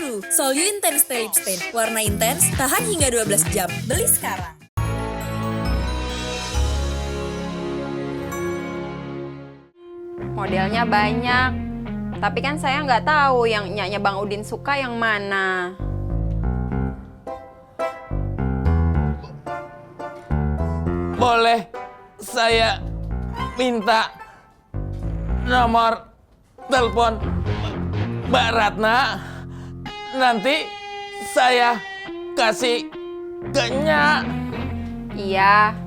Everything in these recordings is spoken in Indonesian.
Baru, Solyu Intense Stay Lip Stain. Warna intens, tahan hingga 12 jam. Beli sekarang. Modelnya banyak, tapi kan saya nggak tahu yang nyanya Bang Udin suka yang mana. Boleh saya minta nomor telepon Mbak Ratna? Nanti saya kasih ke Nya. Iya,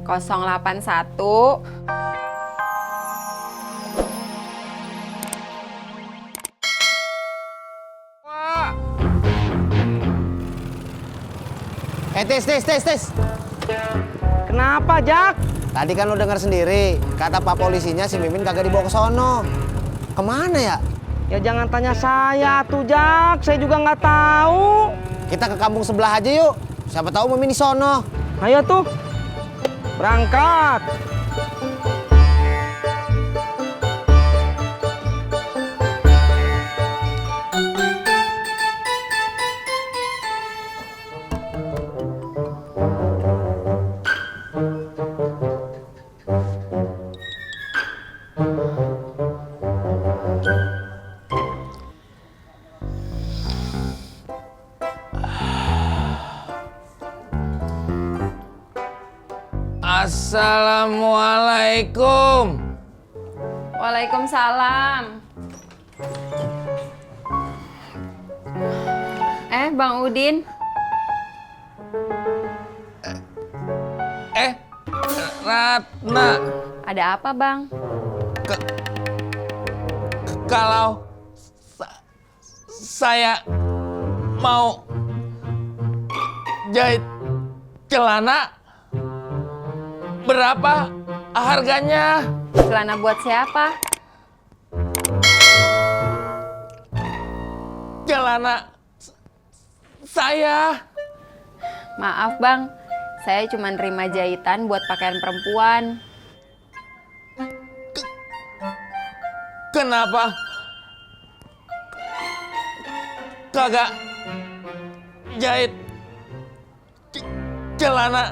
081 Tis. Kenapa, Jak? Tadi kan lu dengar sendiri, kata Pak polisinya si Mimin kagak dibawa ke sono. Kemana ya? Ya jangan tanya saya tuh, Jak. Saya juga nggak tahu. Kita ke kampung sebelah aja yuk. Siapa tahu Mimin di sono. Ayo tuh. Berangkat. Assalamualaikum. Waalaikumsalam. Bang Udin. Ratna. Ada apa, Bang? Kalau saya mau jahit celana, berapa harganya? Celana buat siapa? Celana saya. Maaf, Bang. Saya cuma nerima jahitan buat pakaian perempuan. Kenapa kagak jahit celana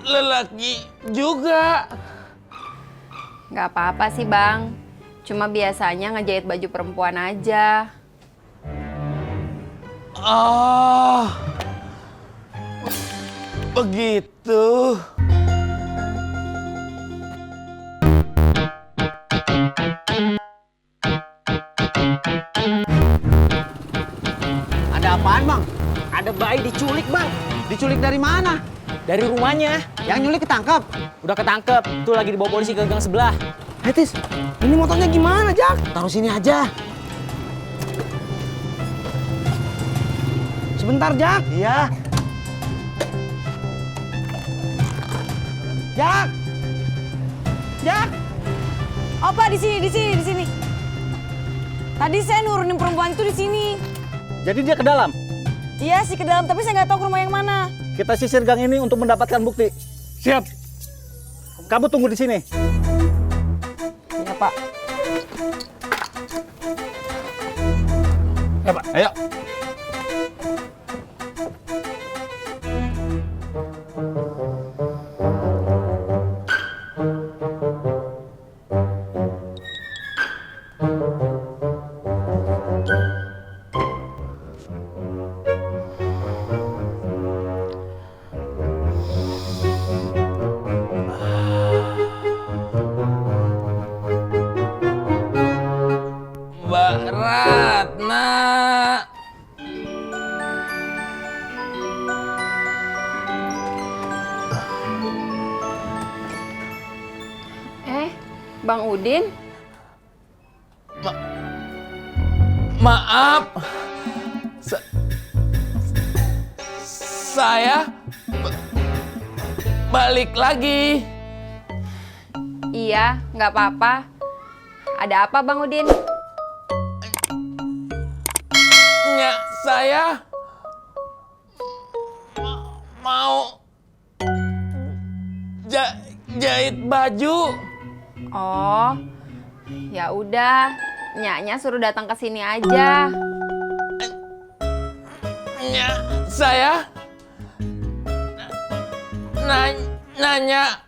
lelaki juga? Nggak apa-apa sih, Bang. Cuma biasanya ngejahit baju perempuan aja. Oh, begitu. Ada apaan, Bang? Ada bayi diculik, Bang. Diculik dari mana? Dari rumahnya. Yang nyulik ketangkap. Udah ketangkep. Tuh lagi dibawa polisi ke gang sebelah. Tis, ini motornya gimana, Jak? Taruh sini aja. Sebentar, Jak. Iya. Jak. Jak. Opa, di sini. Tadi saya nurunin perempuan itu di sini. Jadi dia ke dalam. Iya sih ke dalam, tapi saya nggak tahu ke rumah yang mana. Kita sisir gang ini untuk mendapatkan bukti. Siap. Kamu tunggu di sini. Iya, Pak. Ya, Pak. Ayo. Mbak Ratna. Bang Udin? Maaf. Saya balik lagi. Iya, nggak apa-apa. Ada apa, Bang Udin? Nya saya mau jahit baju. Oh, ya udah, Nyaknya suruh datang ke sini aja. saya nanya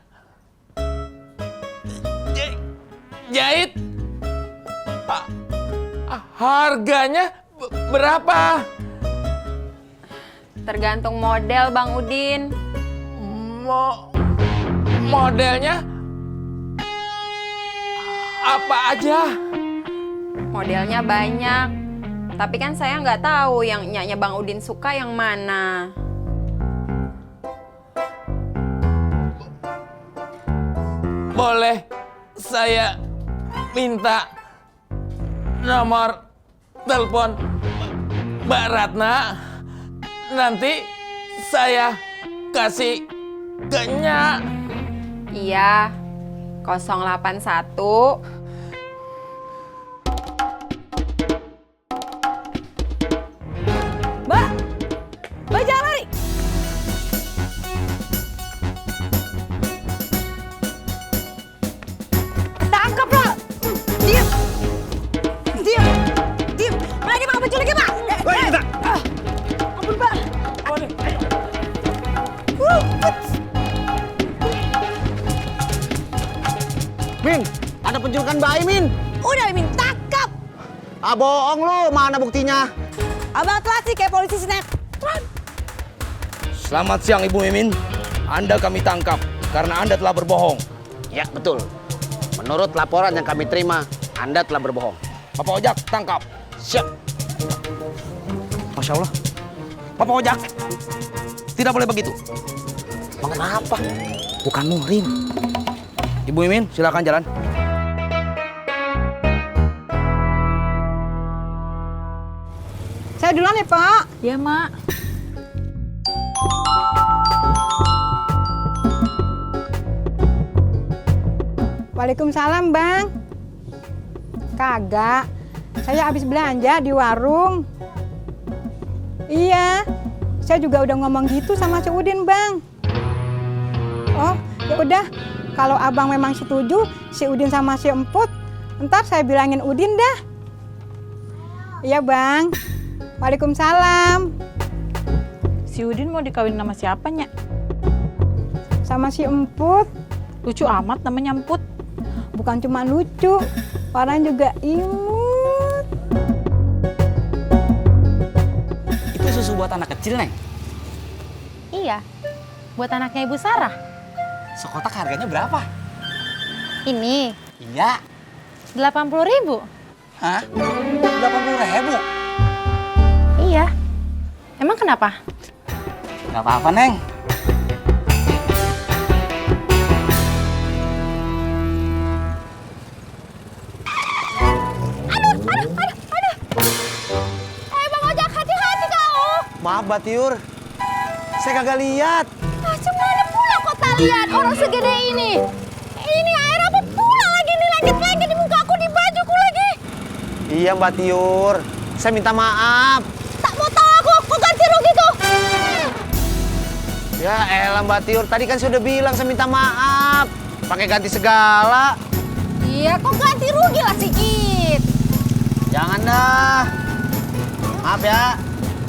jahit harganya berapa? Tergantung model Bang Udin. Modelnya apa aja? Modelnya banyak. Tapi kan saya nggak tahu yang nyanya Bang Udin suka yang mana. Boleh saya minta nomor telepon Mbak Ratna? Nanti saya kasih ke Nya. Iya, 081. Mbak! Mbak jangan lari! Tangkap lo! Diam! Diam! Diam! Berani Mbak penculiknya Mbak! Ampun Mbak! Min, ada penculikan bayi, Min. Udah Min, tangkap! Ah, bohong lu. Mana buktinya? Abang telat sih kayak polisi sinetron. Selamat siang Ibu Mimin. Anda kami tangkap karena Anda telah berbohong. Ya, betul. Menurut laporan yang kami terima, Anda telah berbohong. Bapak Ojak, tangkap. Siap. Masya Allah. Bapak Ojak, tidak boleh begitu. Bang, kenapa? Bukan muhrim. Ibu Mimin, silakan jalan. Saya duluan ya Pak. Iya Mak. Waalaikumsalam Bang. Kagak, saya habis belanja di warung. Iya, saya juga udah ngomong gitu sama si Udin Bang. Oh, ya udah. Kalau abang memang setuju, si Udin sama si Emput, ntar saya bilangin Udin dah. Iya Bang. Waalaikumsalam. Si Udin mau dikawin sama siapa, Nya? Sama si Emput. Lucu amat namanya Emput. Bukan cuma lucu, orang juga imut. Itu susu buat anak kecil, Neng. Iya, buat anaknya Ibu Sarah. Sekotak harganya berapa? Ini Iya. 80.000. Hah? 80.000? Iya. Emang kenapa? Gak apa-apa, Neng. Bang Ojak, hati-hati kau. Maaf, Batiur. Saya kagak lihat. Macam mana pula kau tak lihat orang segede ini? Ini air apa pula lagi nih lengket-lengket di muka aku, di bajuku lagi. Iya, Mbak Tiur. Saya minta maaf. Tak mau tahu aku ganti rugi kau. Ya elah Mbak Tiur, tadi kan saya udah bilang saya minta maaf. Pakai ganti segala. Iya, kau ganti rugi lah sedikit. Jangan dah. Maaf ya.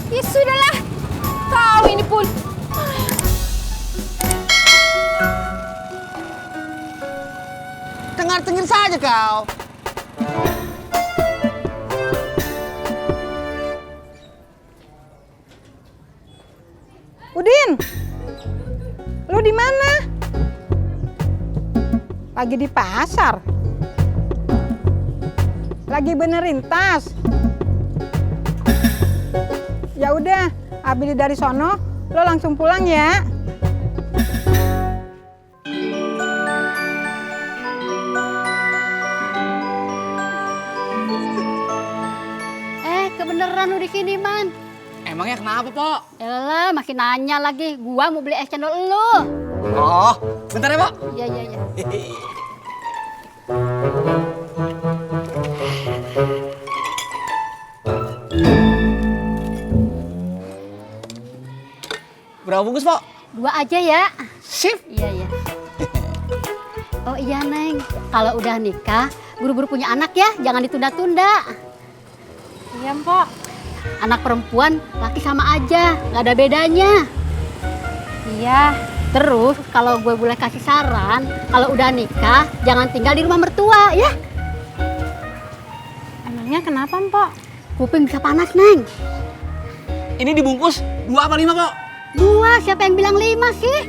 Ya sudahlah. Kau ini pun. Dengar-dengar saja kau. Udin, lu di mana? Lagi di pasar. Lagi benerin tas. Ya udah, habis dari sono, lo langsung pulang ya. Kebeneran lu dikiriman. Emangnya kenapa, Pok? Yalah, makin nanya lagi. Gua mau beli es cendol lu. Oh, bentar ya, Pok. Iya, iya, iya. Berapa bungkus, Pok? 2 aja ya. Sip. Iya, iya. Oh iya, Neng. Kalau udah nikah, buru-buru punya anak ya. Jangan ditunda-tunda. Iya, Mpok. Anak perempuan, laki sama aja, nggak ada bedanya. Iya. Terus kalau gue boleh kasih saran, kalau udah nikah jangan tinggal di rumah mertua ya. Emangnya kenapa, Mpok? Kuping bisa panas, Neng. Ini dibungkus 2 apa 5, Pok? 2, siapa yang bilang 5 sih?